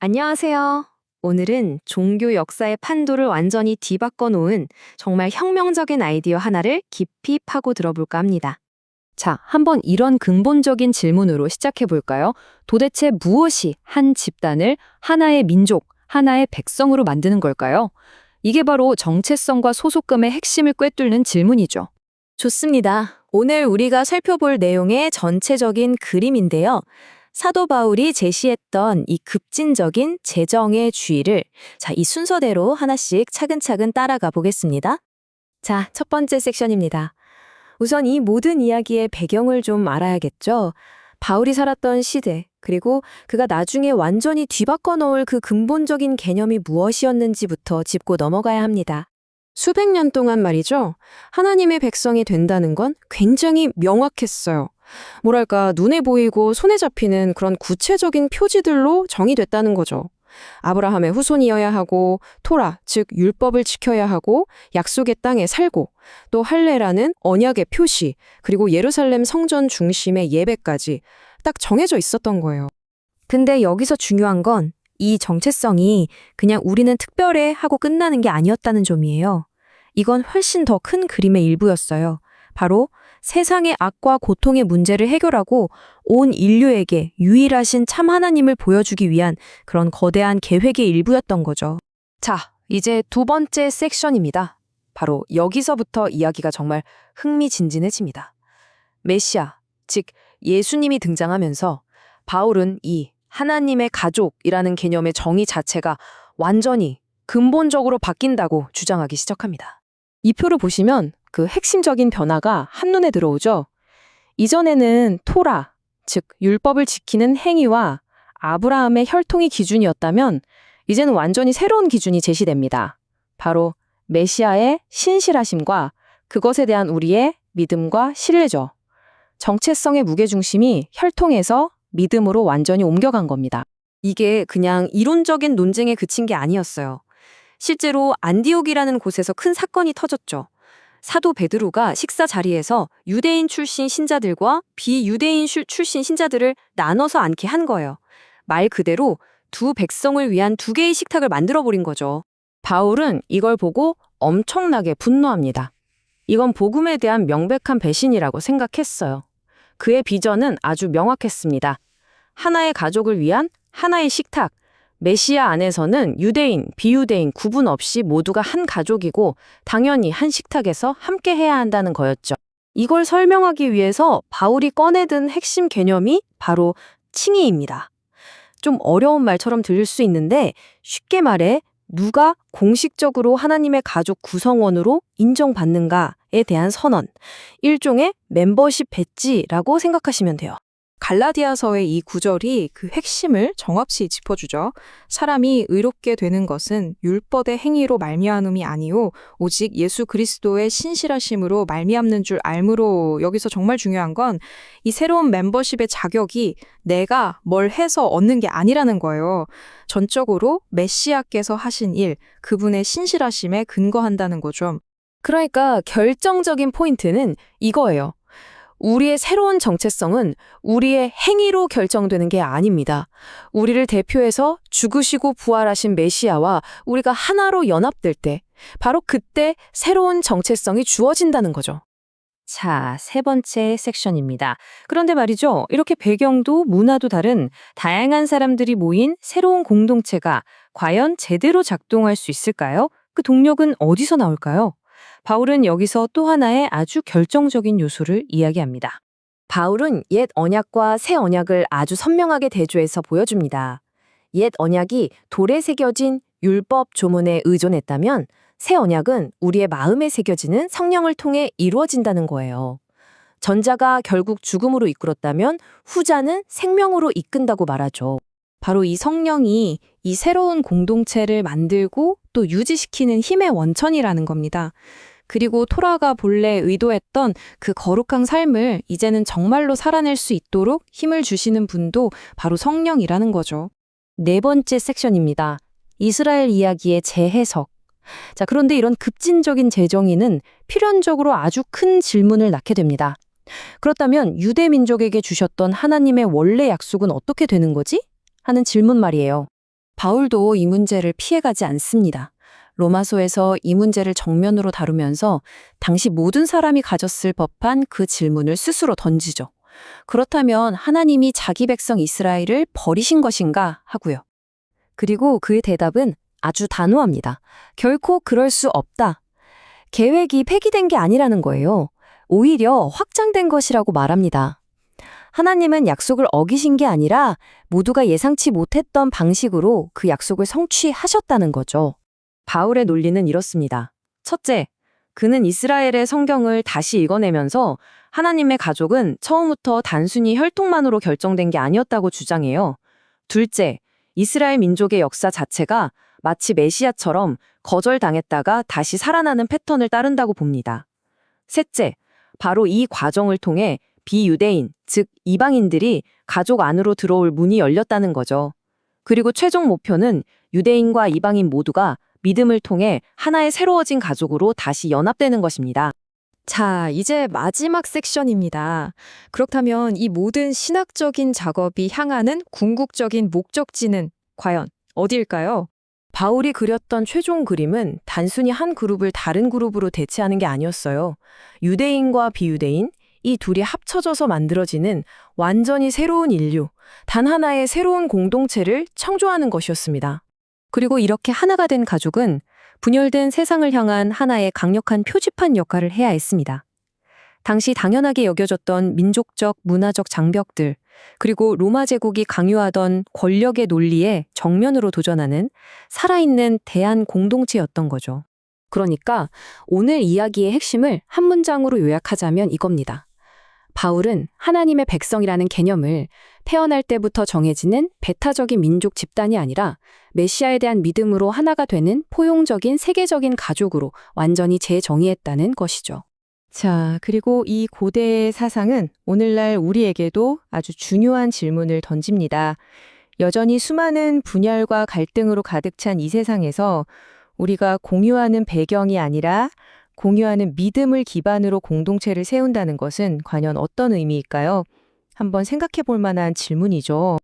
안녕하세요. 오늘은 종교 역사의 판도를 완전히 뒤바꿔 놓은 정말 혁명적인 아이디어 하나를 깊이 파고 들어볼까 합니다. 자, 한번 이런 근본적인 질문으로 시작해 볼까요? 도대체 무엇이 한 집단을 하나의 민족, 하나의 백성으로 만드는 걸까요? 이게 바로 정체성과 소속감의 핵심을 꿰뚫는 질문이죠. 좋습니다. 오늘 우리가 살펴볼 내용의 전체적인 그림인데요. 사도 바울이 제시했던 이 급진적인 재정의 주의를 이 순서대로 하나씩 차근차근 따라가 보겠습니다. 자, 첫 번째 섹션입니다. 우선 이 모든 이야기의 배경을 좀 알아야겠죠. 바울이 살았던 시대, 그리고 그가 나중에 완전히 뒤바꿔 놓을 그 근본적인 개념이 무엇이었는지부터 짚고 넘어가야 합니다. 수백 년 동안 말이죠. 하나님의 백성이 된다는 건 굉장히 명확했어요. 뭐랄까, 눈에 보이고 손에 잡히는 그런 구체적인 표지들로 정의됐다는 거죠. 아브라함의 후손이어야 하고, 토라, 즉 율법을 지켜야 하고, 약속의 땅에 살고, 또 할례라는 언약의 표시, 그리고 예루살렘 성전 중심의 예배까지 딱 정해져 있었던 거예요. 근데 여기서 중요한 건 이 정체성이 그냥 우리는 특별해 하고 끝나는 게 아니었다는 점이에요. 이건 훨씬 더 큰 그림의 일부였어요. 바로 세상의 악과 고통의 문제를 해결하고 온 인류에게 유일하신 참 하나님을 보여주기 위한 그런 거대한 계획의 일부였던 거죠. 자, 이제 두 번째 섹션입니다. 바로 여기서부터 이야기가 정말 흥미진진해집니다. 메시아, 즉 예수님이 등장하면서 바울은 이 하나님의 가족이라는 개념의 정의 자체가 완전히 근본적으로 바뀐다고 주장하기 시작합니다. 이 표를 보시면 그 핵심적인 변화가 한눈에 들어오죠. 이전에는 토라, 즉 율법을 지키는 행위와 아브라함의 혈통이 기준이었다면 이제는 완전히 새로운 기준이 제시됩니다. 바로 메시아의 신실하심과 그것에 대한 우리의 믿음과 신뢰죠. 정체성의 무게중심이 혈통에서 믿음으로 완전히 옮겨간 겁니다. 이게 그냥 이론적인 논쟁에 그친 게 아니었어요. 실제로 안디옥이라는 곳에서 큰 사건이 터졌죠. 사도 베드로가 식사 자리에서 유대인 출신 신자들과 비유대인 출신 신자들을 나눠서 앉게 한 거예요. 말 그대로 두 백성을 위한 두 개의 식탁을 만들어버린 거죠. 바울은 이걸 보고 엄청나게 분노합니다. 이건 복음에 대한 명백한 배신이라고 생각했어요. 그의 비전은 아주 명확했습니다. 하나의 가족을 위한 하나의 식탁, 메시아 안에서는 유대인, 비유대인 구분 없이 모두가 한 가족이고 당연히 한 식탁에서 함께 해야 한다는 거였죠. 이걸 설명하기 위해서 바울이 꺼내든 핵심 개념이 바로 칭의입니다. 좀 어려운 말처럼 들릴 수 있는데 쉽게 말해 누가 공식적으로 하나님의 가족 구성원으로 인정받는가에 대한 선언, 일종의 멤버십 배지라고 생각하시면 돼요. 갈라디아서의 이 구절이 그 핵심을 정확히 짚어주죠. 사람이 의롭게 되는 것은 율법의 행위로 말미암음이 아니오 오직 예수 그리스도의 신실하심으로 말미암는 줄 알므로. 여기서 정말 중요한 건 이 새로운 멤버십의 자격이 내가 뭘 해서 얻는 게 아니라는 거예요. 전적으로 메시아께서 하신 일, 그분의 신실하심에 근거한다는 거죠. 그러니까 결정적인 포인트는 이거예요. 우리의 새로운 정체성은 우리의 행위로 결정되는 게 아닙니다. 우리를 대표해서 죽으시고 부활하신 메시아와 우리가 하나로 연합될 때, 바로 그때 새로운 정체성이 주어진다는 거죠. 자, 세 번째 섹션입니다. 그런데 말이죠. 이렇게 배경도 문화도 다른 다양한 사람들이 모인 새로운 공동체가 과연 제대로 작동할 수 있을까요? 그 동력은 어디서 나올까요? 바울은 여기서 또 하나의 아주 결정적인 요소를 이야기합니다. 바울은 옛 언약과 새 언약을 아주 선명하게 대조해서 보여줍니다. 옛 언약이 돌에 새겨진 율법 조문에 의존했다면 새 언약은 우리의 마음에 새겨지는 성령을 통해 이루어진다는 거예요. 전자가 결국 죽음으로 이끌었다면 후자는 생명으로 이끈다고 말하죠. 바로 이 성령이 이 새로운 공동체를 만들고 또 유지시키는 힘의 원천이라는 겁니다. 그리고 토라가 본래 의도했던 그 거룩한 삶을 이제는 정말로 살아낼 수 있도록 힘을 주시는 분도 바로 성령이라는 거죠. 네 번째 섹션입니다. 이스라엘 이야기의 재해석. 자, 그런데 이런 급진적인 재정의는 필연적으로 아주 큰 질문을 낳게 됩니다. 그렇다면 유대 민족에게 주셨던 하나님의 원래 약속은 어떻게 되는 거지? 하는 질문 말이에요. 바울도 이 문제를 피해가지 않습니다. 로마서에서 이 문제를 정면으로 다루면서 당시 모든 사람이 가졌을 법한 그 질문을 스스로 던지죠. 그렇다면 하나님이 자기 백성 이스라엘을 버리신 것인가 하고요. 그리고 그의 대답은 아주 단호합니다. 결코 그럴 수 없다. 계획이 폐기된 게 아니라는 거예요. 오히려 확장된 것이라고 말합니다. 하나님은 약속을 어기신 게 아니라 모두가 예상치 못했던 방식으로 그 약속을 성취하셨다는 거죠. 바울의 논리는 이렇습니다. 첫째, 그는 이스라엘의 성경을 다시 읽어내면서 하나님의 가족은 처음부터 단순히 혈통만으로 결정된 게 아니었다고 주장해요. 둘째, 이스라엘 민족의 역사 자체가 마치 메시아처럼 거절당했다가 다시 살아나는 패턴을 따른다고 봅니다. 셋째, 바로 이 과정을 통해 비유대인, 즉 이방인들이 가족 안으로 들어올 문이 열렸다는 거죠. 그리고 최종 목표는 유대인과 이방인 모두가 믿음을 통해 하나의 새로워진 가족으로 다시 연합되는 것입니다. 자, 이제 마지막 섹션입니다. 그렇다면 이 모든 신학적인 작업이 향하는 궁극적인 목적지는 과연 어디일까요? 바울이 그렸던 최종 그림은 단순히 한 그룹을 다른 그룹으로 대체하는 게 아니었어요. 유대인과 비유대인, 이 둘이 합쳐져서 만들어지는 완전히 새로운 인류, 단 하나의 새로운 공동체를 창조하는 것이었습니다. 그리고 이렇게 하나가 된 가족은 분열된 세상을 향한 하나의 강력한 표지판 역할을 해야 했습니다. 당시 당연하게 여겨졌던 민족적, 문화적 장벽들, 그리고 로마 제국이 강요하던 권력의 논리에 정면으로 도전하는 살아있는 대한 공동체였던 거죠. 그러니까 오늘 이야기의 핵심을 한 문장으로 요약하자면 이겁니다. 바울은 하나님의 백성이라는 개념을 태어날 때부터 정해지는 배타적인 민족 집단이 아니라 메시아에 대한 믿음으로 하나가 되는 포용적인 세계적인 가족으로 완전히 재정의했다는 것이죠. 자, 그리고 이 고대의 사상은 오늘날 우리에게도 아주 중요한 질문을 던집니다. 여전히 수많은 분열과 갈등으로 가득 찬 이 세상에서 우리가 공유하는 배경이 아니라 공유하는 믿음을 기반으로 공동체를 세운다는 것은 과연 어떤 의미일까요? 한번 생각해 볼 만한 질문이죠.